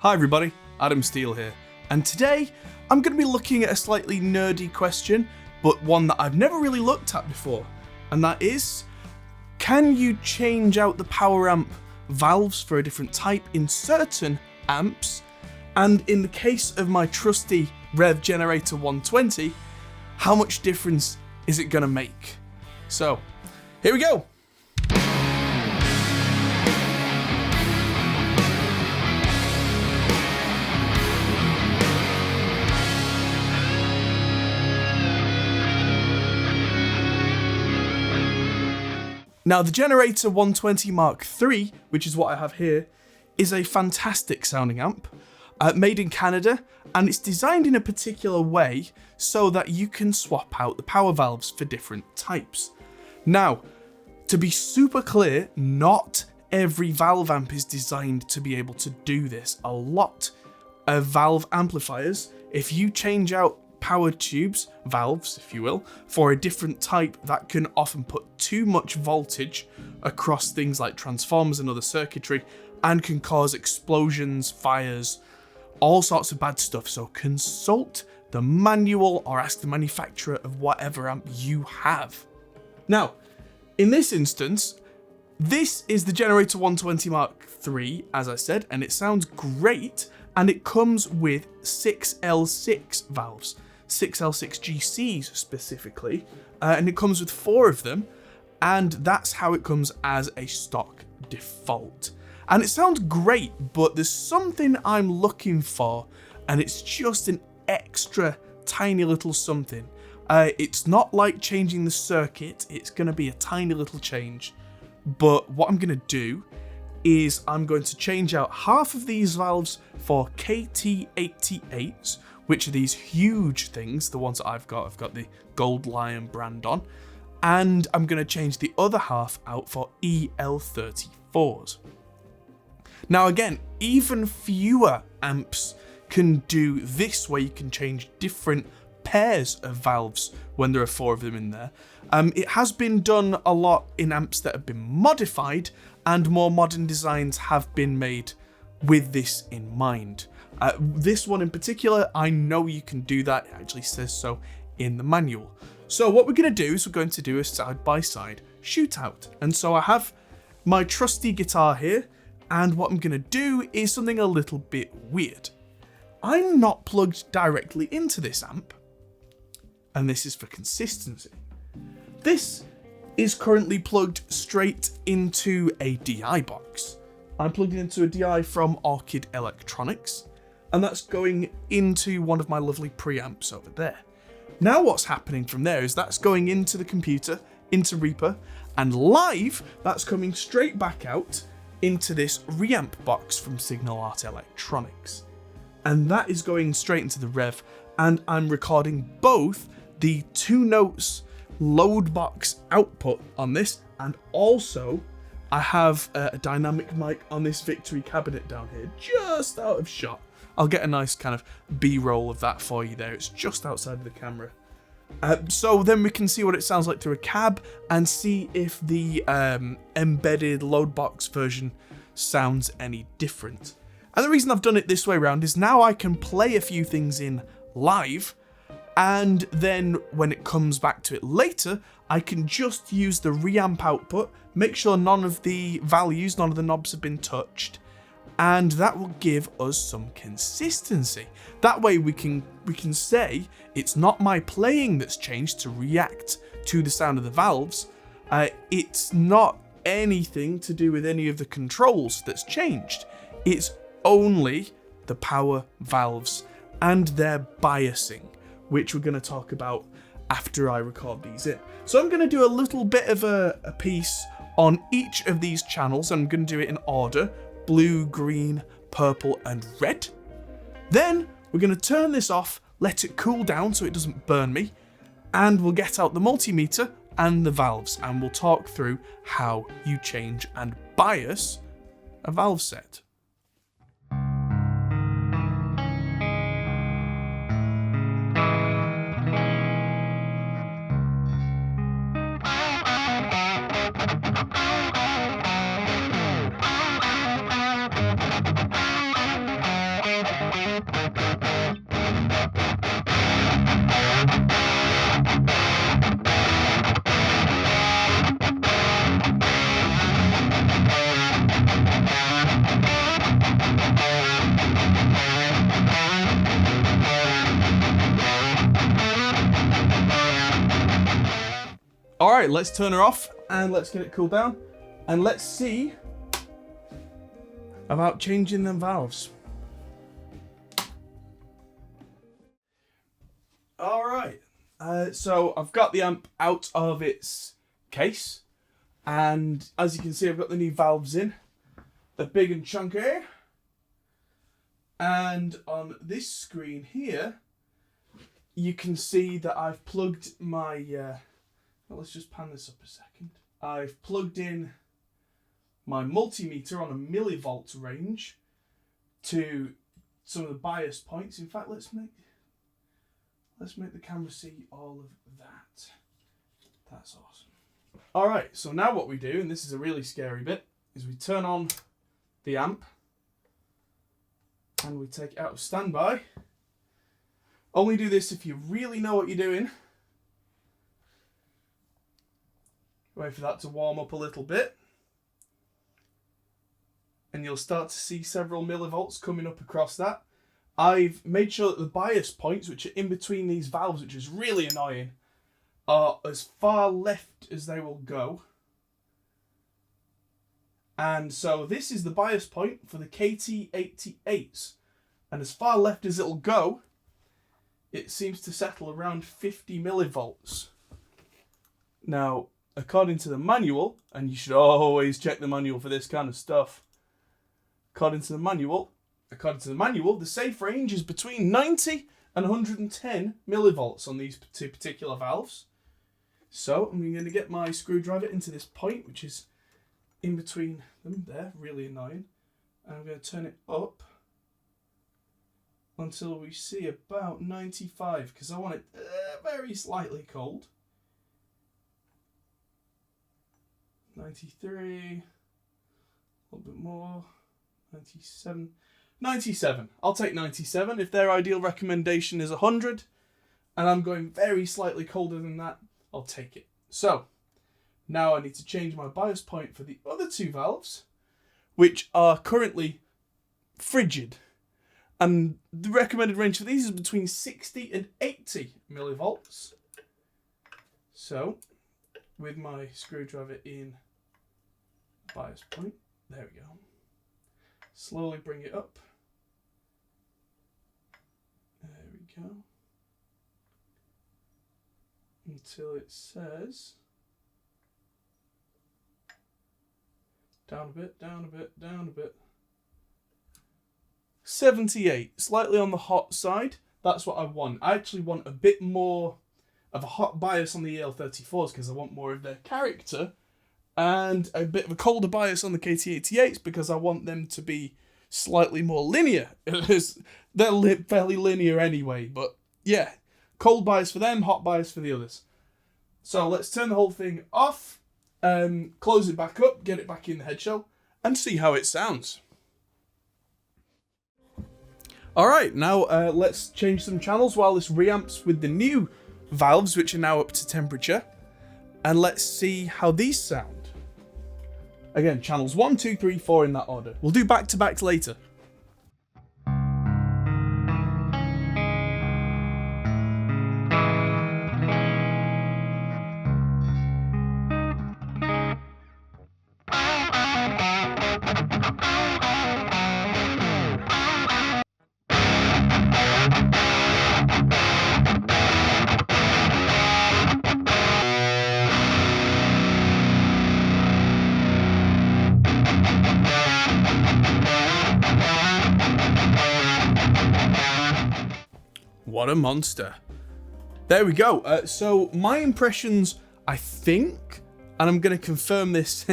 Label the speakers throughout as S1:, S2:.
S1: Hi everybody, Adam Steele here, and today I'm going to be looking at a slightly nerdy question, but one that I've never really looked at before, and that is, can you change out the power amp valves for a different type in certain amps? And in the case of my trusty Revv Generator 120, how much difference is it going to make? So, here we go! Now, the Generator 120 Mark III, which is what I have here, is a fantastic sounding amp, made in Canada, and it's designed in a particular way so that you can swap out the power valves for different types. Now, to be super clear, not every valve amp is designed to be able to do this. A lot of valve amplifiers, if you change out power tubes, valves if you will, for a different type, that can often put too much voltage across things like transformers and other circuitry and can cause explosions, fires, all sorts of bad stuff. So consult the manual or ask the manufacturer of whatever amp you have. Now, in this instance, this is the Generator 120 Mark III, as I said, and it sounds great, and it comes with 6L6 valves. 6L6GCs specifically, and it comes with 4 of them, and that's how it comes as a stock default. And it sounds great, but there's something I'm looking for, and it's just an extra tiny little something. It's not like changing the circuit, it's going to be a tiny little change, but what I'm going to do is I'm going to change out half of these valves for KT88s, which are these huge things, the ones that I've got the Gold Lion brand on, and I'm going to change the other half out for EL34s. Now again, even fewer amps can do this, where you can change different pairs of valves when there are 4 of them in there. It has been done a lot in amps that have been modified, and more modern designs have been made with this in mind. This one in particular, I know you can do that. It actually says so in the manual. So what we're going to do is we're going to do a side-by-side shootout. And so I have my trusty guitar here, and what I'm going to do is something a little bit weird. I'm not plugged directly into this amp, and this is for consistency. This is currently plugged straight into a DI box. I'm plugged into a DI from Orchid Electronics, and that's going into one of my lovely preamps over there. Now what's happening from there is that's going into the computer, into Reaper, and live, that's coming straight back out into this reamp box from Signal Art Electronics. And that is going straight into the Revv, and I'm recording both the 2 notes load box output on this, and also I have a dynamic mic on this Victory cabinet down here, just out of shot. I'll get a nice kind of B-roll of that for you there. It's just outside of the camera. So then we can see what it sounds like through a cab and see if the embedded load box version sounds any different. And the reason I've done it this way around is now I can play a few things in live, and then when it comes back to it later, I can just use the reamp output, make sure none of the values, none of the knobs have been touched, and that will give us some consistency. That way we can say it's not my playing that's changed to react to the sound of the valves. It's not anything to do with any of the controls that's changed. It's only the power valves and their biasing, which we're going to talk about after I record these in. So I'm going to do a little bit of a piece on each of these channels. I'm going to do it in order: blue, green, purple, and red. Then we're going to turn this off, let it cool down so it doesn't burn me, and we'll get out the multimeter and the valves, and we'll talk through how you change and bias a valve set. All right, let's turn her off and let's get it cooled down. And let's see about changing them valves. All right, so I've got the amp out of its case. And as you can see, I've got the new valves in. They're big and chunky. And on this screen here, you can see that I've plugged my... well, let's just pan this up a second. I've plugged in my multimeter on a millivolt range to some of the bias points. In fact, let's make the camera see all of that. That's awesome. All right, so now what we do, and this is a really scary bit, is we turn on the amp and we take it out of standby. Only do this if you really know what you're doing. Wait for that to warm up a little bit. And you'll start to see several millivolts coming up across that. I've made sure that the bias points, which are in between these valves, which is really annoying, are as far left as they will go. And so this is the bias point for the KT88s. And as far left as it'll go, it seems to settle around 50 millivolts. Now, according to the manual, and you should always check the manual for this kind of stuff. According to the manual, the safe range is between 90 and 110 millivolts on these two particular valves. So I'm going to get my screwdriver into this point, which is in between them there, really annoying. And I'm going to turn it up until we see about 95, because I want it very slightly cold. 93, a little bit more, 97. 97. I'll take 97. If their ideal recommendation is 100, and I'm going very slightly colder than that, I'll take it. So, now I need to change my bias point for the other two valves, which are currently frigid. And the recommended range for these is between 60 and 80 millivolts. So, with my screwdriver in bias point, there we go. Slowly bring it up. There we go. Until it says down a bit, down a bit, down a bit. 78, slightly on the hot side. That's what I want. I actually want a bit more of a hot bias on the EL34s because I want more of their character, and a bit of a colder bias on the KT88s because I want them to be slightly more linear. They're fairly linear anyway, but yeah, cold bias for them, hot bias for the others. So let's turn the whole thing off, close it back up, get it back in the head shell, and see how it sounds. Alright, now let's change some channels while this reamps with the new valves, which are now up to temperature. And let's see how these sound. Again, channels 1, 2, 3, 4 in that order. We'll do back to back later. What a monster. There we go. So my impressions, I think, and I'm going to confirm this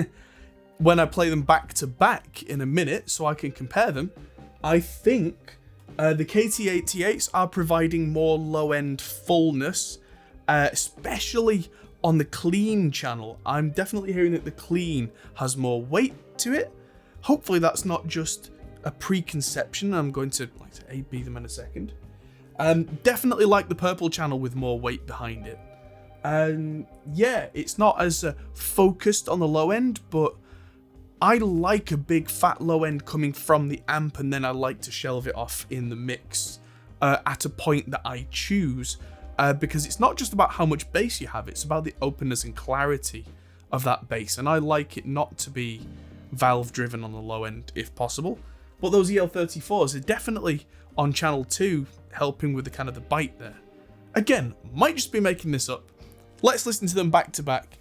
S1: when I play them back to back in a minute so I can compare them. I think the KT88s are providing more low-end fullness, especially on the clean channel. I'm definitely hearing that the clean has more weight to it. Hopefully that's not just a preconception. I'm going to A-B them in a second. Definitely like the purple channel with more weight behind it. Yeah, it's not as focused on the low end, but I like a big fat low end coming from the amp, and then I like to shelve it off in the mix at a point that I choose. because it's not just about how much bass you have, it's about the openness and clarity of that bass, and I like it not to be valve driven on the low end if possible. But those EL34s are definitely on channel 2 helping with the kind of the bite there. Again, might just be making this up. Let's listen to them back to back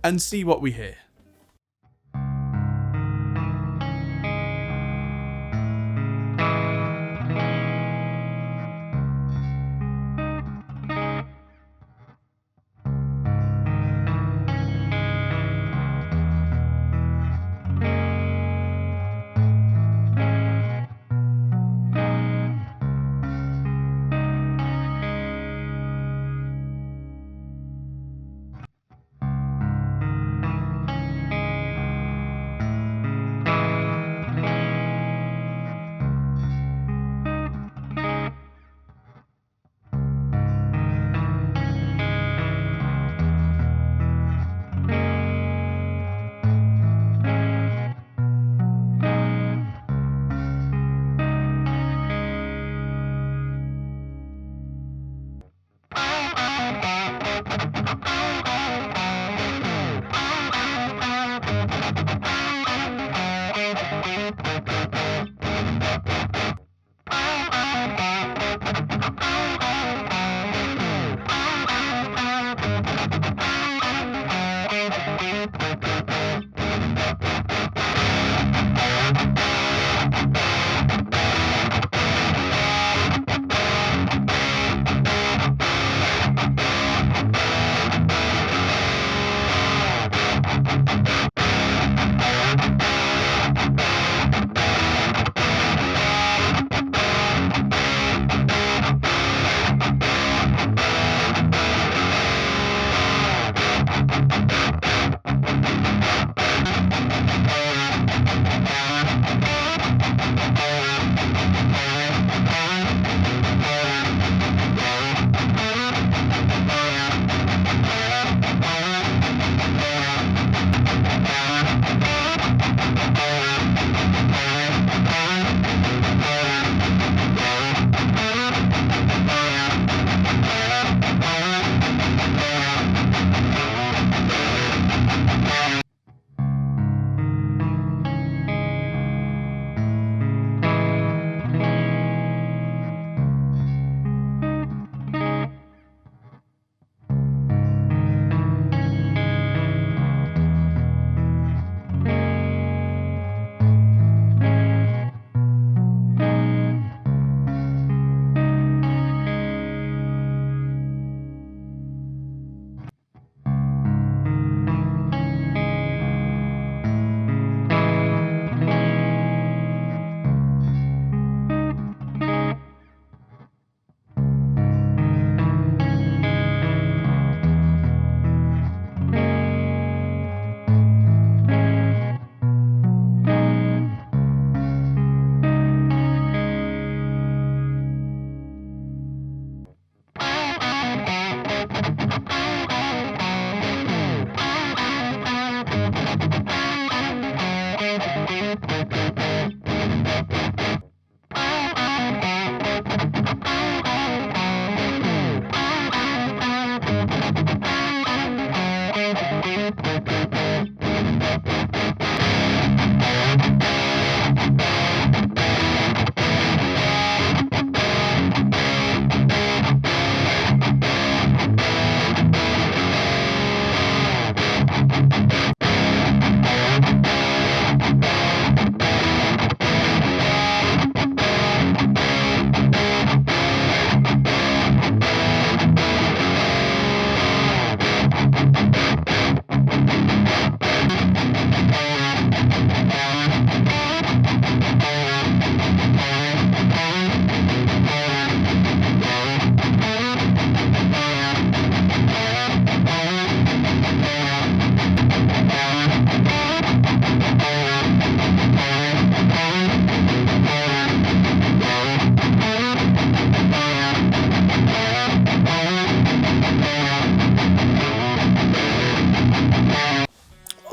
S1: and see what we hear.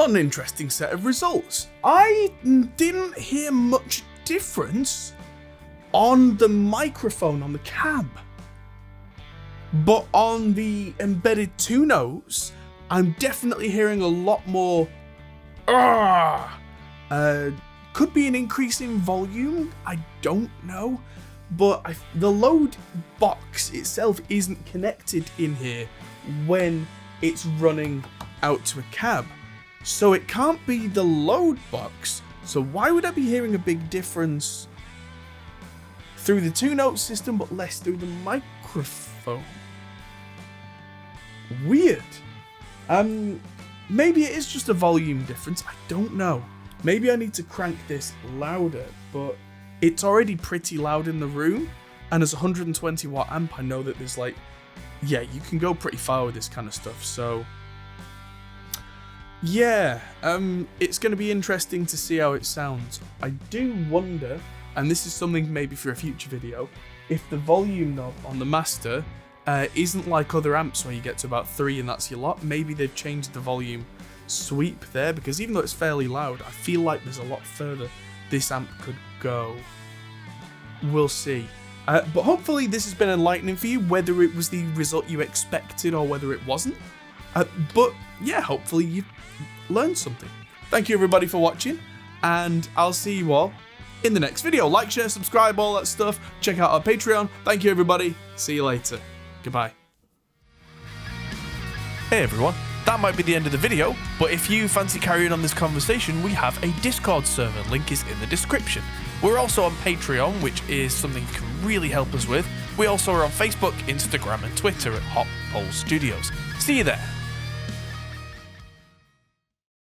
S1: An interesting set of results. I didn't hear much difference on the microphone on the cab. But on the embedded 2 notes, I'm definitely hearing a lot more. Could be an increase in volume, I don't know. But the load box itself isn't connected in here when it's running out to a cab. So it can't be the load box. So why would I be hearing a big difference through the 2-note system but less through the microphone? Weird. Maybe it is just a volume difference. I don't know. Maybe I need to crank this louder, but it's already pretty loud in the room. And as a 120 watt amp, I know that there's like, yeah, you can go pretty far with this kind of stuff. So yeah, it's going to be interesting to see how it sounds. I do wonder, and this is something maybe for a future video, if the volume knob on the master isn't like other amps where you get to about 3 and that's your lot. Maybe they've changed the volume sweep there, because even though it's fairly loud, I feel like there's a lot further this amp could go. We'll see. But hopefully this has been enlightening for you, whether it was the result you expected or whether it wasn't. But yeah, hopefully you learned something. Thank you everybody for watching, and I'll see you all in the next video. Like, share, subscribe, all that stuff. Check out our Patreon. Thank you everybody. See you later. Goodbye. Hey everyone, that might be the end of the video, but if you fancy carrying on this conversation, we have a Discord server. Link is in the description. We're also on Patreon, which is something you can really help us with. We also are on Facebook, Instagram and Twitter at Hot Pole Studios. See you there.